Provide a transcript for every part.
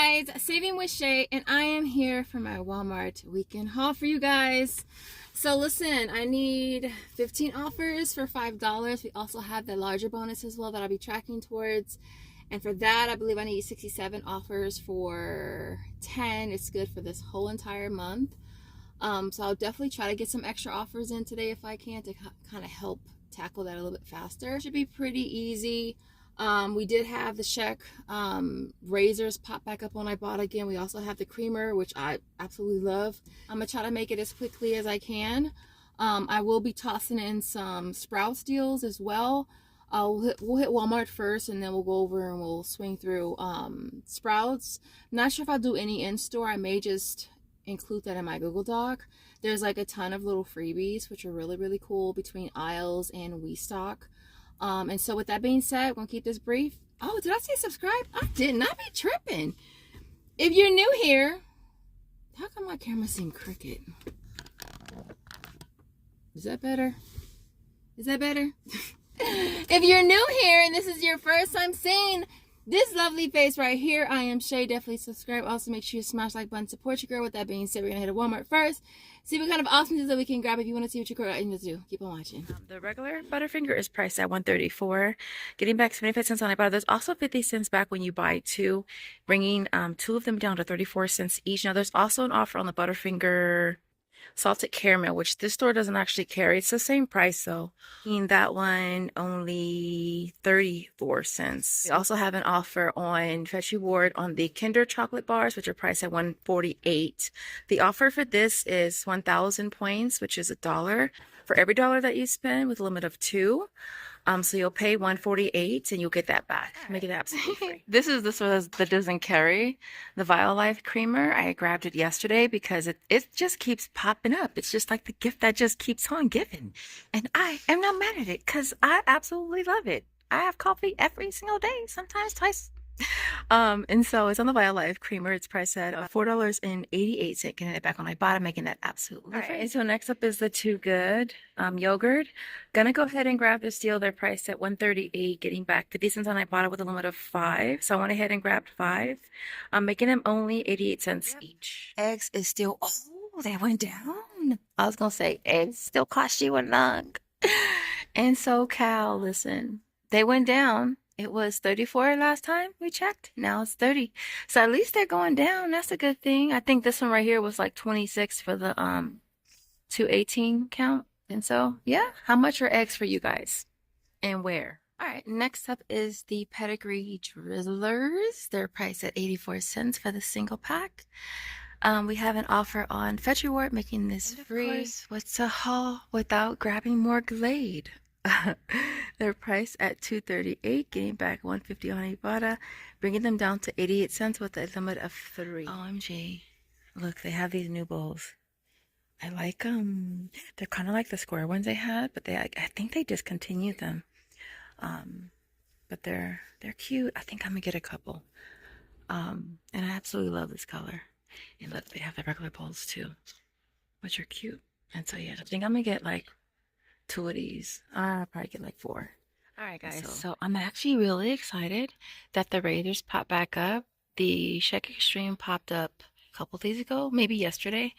guys, Saving with Shay, and I am here for my Walmart weekend haul for you guys. So listen, I need 15 offers for $5. We also have the larger bonus as well that I'll be tracking towards. And for that, I believe I need 67 offers for 10. It's good for this whole entire month. So I'll definitely try to get some extra offers in today if I can to kind of help tackle that a little bit faster. It should be pretty easy. We did have the Sheck razors pop back up on Ibotta again. We also have the creamer, which I absolutely love. I'm gonna try to make it as quickly as I can. I will be tossing in some Sprouts deals as well. We'll hit Walmart first, and then we'll go over and we'll swing through Sprouts. I'm not sure if I'll do any in-store. I may just include that in my Google Doc. There's like a ton of little freebies, which are really, really cool between aisles and WeStock. And so with that being said, we're going to keep this brief. Oh, did I say subscribe? I did not be tripping. If you're new here, how come my camera seems crooked? Is that better? Is that better? If you're new here and this is your first time seeing this lovely face right here, I am Shay. Definitely subscribe. Also, make sure you smash like button, support your girl. With that being said, we're going to hit a Walmart first. See what kind of awesomeness that we can grab if you want to see what your girl is do. Keep on watching. The regular Butterfinger is priced at $134, getting back 75 cents on Ibotta. There's also 50 cents back when you buy two, bringing two of them down to 34 cents each. Now, there's also an offer on the Butterfinger salted caramel, which this store doesn't actually carry. It's the same price though. In that one, only 34 cents. We also have an offer on Fetch Reward on the Kinder chocolate bars, which are priced at $148. The offer for this is 1,000 points, which is $1 for every dollar that you spend, with a limit of 2. So you'll pay $148 and you'll get that back. Make it absolutely free. This is that doesn't carry the Violife creamer. I grabbed it yesterday because it just keeps popping up. It's just like the gift that just keeps on giving. And I am not mad at it because I absolutely love it. I have coffee every single day, sometimes twice. And so it's on the Violife creamer. It's priced at $4.88. Getting it back on Ibotta, making that absolutely free. So next up is the Too Good yogurt. Gonna go ahead and grab this deal. They're priced at $138, getting back 50 cents on Ibotta with a limit of 5. So I went ahead and grabbed 5. I'm making them only 88 cents each. Eggs is still, oh, they went down. I was gonna say eggs still cost you a nug. And so Cal, listen, they went down. It was 34 last time we checked. Now it's 30. So at least they're going down. That's a good thing. I think this one right here was like 26 for the 218 count. And so, yeah. How much are eggs for you guys? And where? All right. Next up is the Pedigree Drizzlers. They're priced at 84 cents for the single pack. We have an offer on Fetch Reward, making this free. What's a haul without grabbing more Glade? They're priced at $238, getting back $150 on Ibotta, bringing them down to 88 cents with a limit of 3. OMG. Look, they have these new bowls. I like them. They're kind of like the square ones they had, but I think they discontinued them. But they're cute. I think I'm gonna get a couple. And I absolutely love this color. And look, they have the regular bowls too, which are cute. And so yeah, I think I'm gonna get like 2 of these. I'll probably get like 4. All right, guys. So I'm actually really excited that the razors popped back up. The Sheck Extreme popped up a couple days ago, maybe yesterday.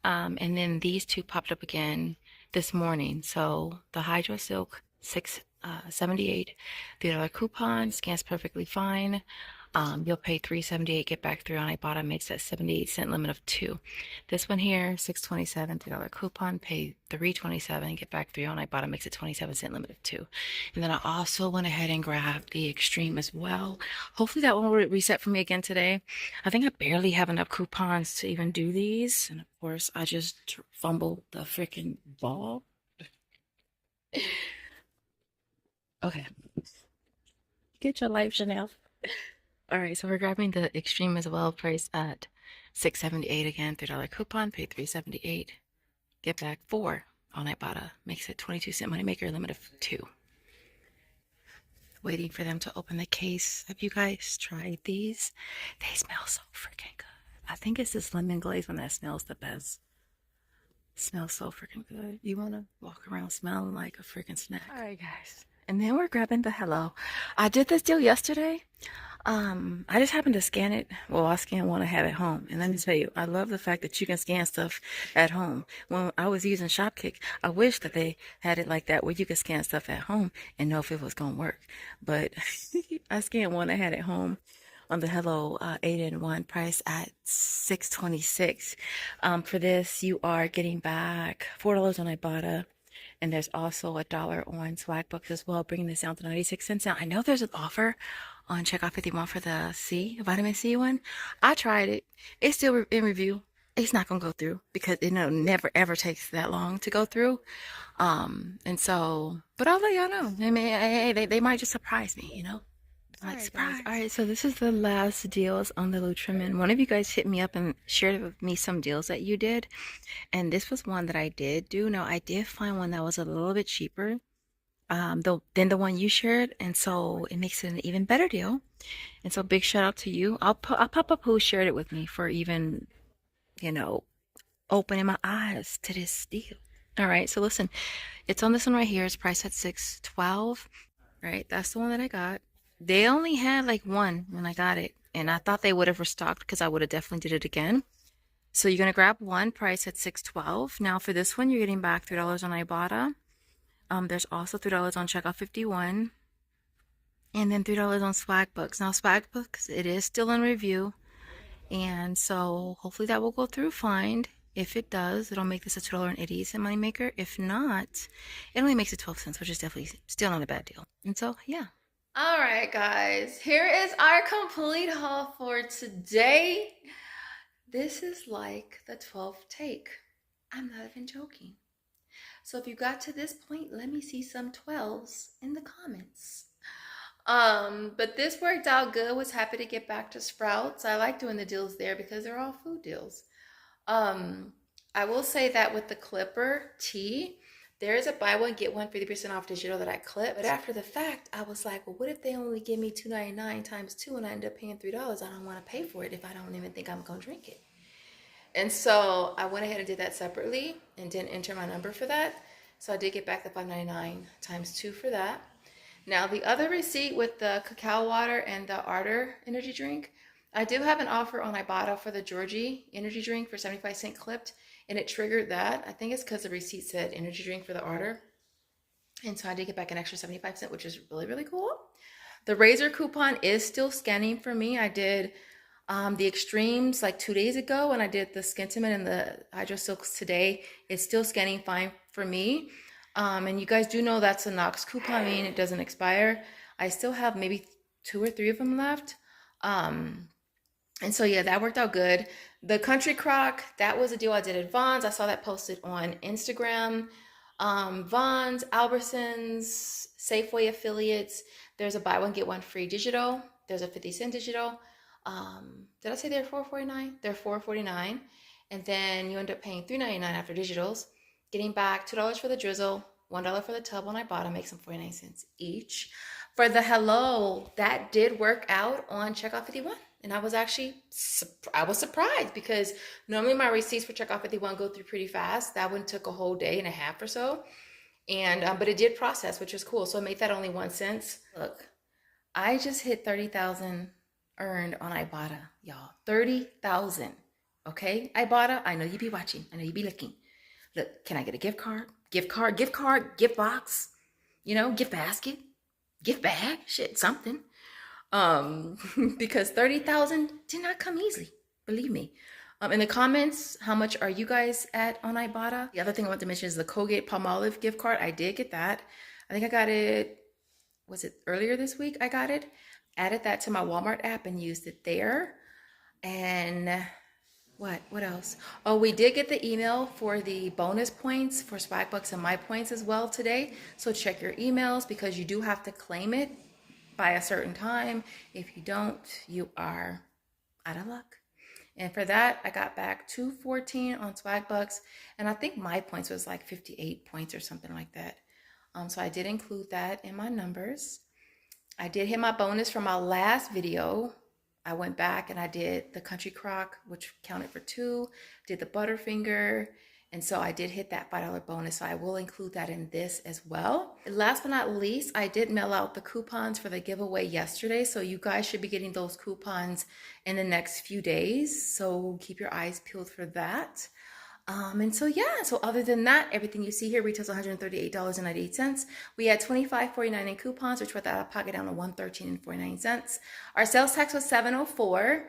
And then these two popped up again this morning. So the Hydro Silk 678, the $1 coupon scans perfectly fine. You'll pay $3.78, get back 3 on Ibotta, makes that 78-cent limit of 2. This one here, $6.27, $2 coupon, pay $3.27, get back 3 on Ibotta, makes it 27-cent limit of 2. And then I also went ahead and grabbed the Extreme as well. Hopefully that one will reset for me again today. I think I barely have enough coupons to even do these. And of course, I just fumbled the freaking ball. Okay. Get your life, Chanel. All right, so we're grabbing the Extreme as well, priced at $6.78 again, $3 coupon, pay $3.78, get back 4 on Ibotta, makes it 22-cent moneymaker, limit of 2. Waiting for them to open the case. Have you guys tried these? They smell so freaking good. I think it's this lemon glaze one that smells the best. Smells so freaking good. You want to walk around smelling like a freaking snack. All right, guys. And then we're grabbing the Hello. I did this deal yesterday. I just happened to scan it. Well, I scanned one I have at home. And let me tell you, I love the fact that you can scan stuff at home. When I was using Shopkick, I wish that they had it like that where you could scan stuff at home and know if it was going to work. But I scanned one I had at home on the Hello 8-in-1 price at $6.26. For this, you are getting back $4 on Ibotta. And there's also $1 on Swagbucks as well, bringing this down to 96 cents. Now, I know there's an offer on Checkout 51 for the vitamin C one. I tried it. It's still in review. It's not going to go through because it never ever takes that long to go through. And so, but I'll let y'all know. I mean, hey, they might just surprise me, you know? Like, surprise. All right, so this is the last deals on the Lutramin. One of you guys hit me up and shared with me some deals that you did. And this was one that I did do. Now, I did find one that was a little bit cheaper than the one you shared. And so it makes it an even better deal. And so big shout out to you. I'll pop up who shared it with me for even, you know, opening my eyes to this deal. All right, so listen, it's on this one right here. It's priced at $6.12. Right, that's the one that I got. They only had like one when I got it, and I thought they would have restocked because I would have definitely did it again. So you're gonna grab one, price at $6.12. Now for this one, you're getting back $3 on Ibotta. There's also $3 on Checkout 51, and then $3 on Swagbucks. Now Swagbucks, it is still in review, and so hopefully that will go through fine. If it does, it'll make this a $2.80 moneymaker. If not, it only makes it 12 cents, which is definitely still not a bad deal. And so, yeah. All right, guys, here is our complete haul for today. This is like the 12th take. I'm not even joking. So if you got to this point, let me see some 12s in the comments. But this worked out good. Was happy to get back to Sprouts. I like doing the deals there because they're all food deals. I will say that with the Clipper tea, there is a buy one get one 50% off digital that I clipped. But after the fact, I was like, well, what if they only give me $2.99 times 2 and I end up paying $3? I don't want to pay for it if I don't even think I'm gonna drink it. And so I went ahead and did that separately and didn't enter my number for that. So I did get back the $5.99 times 2 for that. Now the other receipt with the cacao water and the Ardor energy drink, I do have an offer on Ibotta for the Georgie energy drink for 75 cents clipped, and it triggered that. I think it's because the receipt said energy drink for the Ardor. And so I did get back an extra 75 cents, which is really, really cool. The Razor coupon is still scanning for me. I did the Extremes like 2 days ago, and I did the Skintimate and the Hydro Silks today. It's still scanning fine for me. And you guys do know that's a Knox coupon, meaning it doesn't expire. I still have maybe 2 or 3 of them left. And so, yeah, that worked out good. The Country Crock, that was a deal I did at Vons. I saw that posted on Instagram. Vons, Albertsons, Safeway affiliates. There's a buy one, get one free digital. There's a 50-cent digital. Did I say they're $4.49? They're $4.49. And then you end up paying $3.99 after digitals. Getting back $2 for the drizzle, $1 for the tub on Ibotta, makes them 49 cents each. For the Hello, that did work out on Checkout 51. And I was actually, surprised because normally my receipts for Checkout 51 go through pretty fast. That one took a whole day and a half or so. And, but it did process, which was cool. So I made that only 1 cent. Look, I just hit 30,000 earned on Ibotta, y'all. 30,000, okay? Ibotta, I know you be watching. I know you be looking. Look, can I get a gift card? Gift box, you know, gift basket, gift bag, shit, something. Because 30,000 did not come easily, believe me. In the comments, how much are you guys at on Ibotta? The other thing I want to mention is the Colgate Palmolive gift card. I did get that. I think I got it, was it earlier this week? I got it. Added that to my Walmart app and used it there. And what else? Oh, we did get the email for the bonus points for Swagbucks and My Points as well today. So check your emails because you do have to claim it by a certain time. If you don't, you are out of luck. And for that, I got back 214 on Swagbucks, and I think My Points was like 58 points or something like that. So I did include that in my numbers. I did hit my bonus from my last video. I went back and I did the Country Crock, which counted for 2, did the Butterfinger, And so I did hit that $5 bonus. So I will include that in this as well. Last but not least, I did mail out the coupons for the giveaway yesterday. So you guys should be getting those coupons in the next few days. So keep your eyes peeled for that. And so yeah, so other than that, everything you see here retails $138.98. We had $25.49 in coupons, which brought that out of pocket down to $113.49. Our sales tax was $704,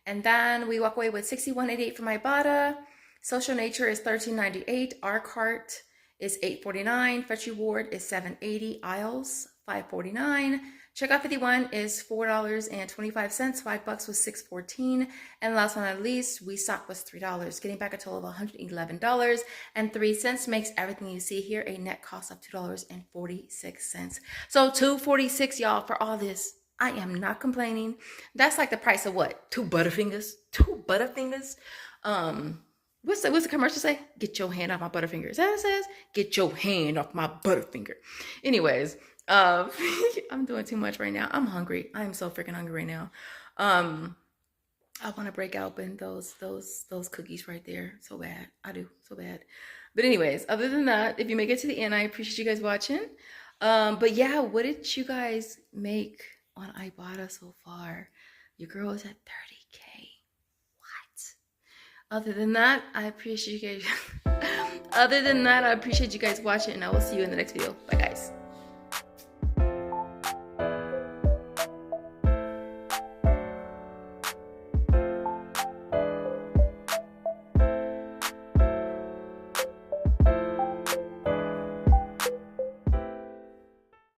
and then we walk away with $61.88 from Ibotta. Social Nature is $13.98. Our cart is $8.49. Fetch Reward is $7.80. Aisles $5.49. Checkout 51 is $4.25. $5 was $6.14. And last but not least, we stock was $3, getting back a total of $111.03. Makes everything you see here a net cost of $2.46. So $2.46, y'all, for all this. I am not complaining. That's like the price of what? Two Butterfingers. Two Butterfingers. What's the commercial say? Get your hand off my Butterfinger. Is that what it says? Get your hand off my Butterfinger. Anyways, I'm doing too much right now. I'm hungry. I am so freaking hungry right now. I want to break open those cookies right there. So bad. I do. So bad. But anyways, other than that, if you make it to the end, I appreciate you guys watching. But yeah, what did you guys make on Ibotta so far? Your girl is at 30K. Other than that, I appreciate you guys. Other than that, I appreciate you guys watching, and I will see you in the next video. Bye, guys.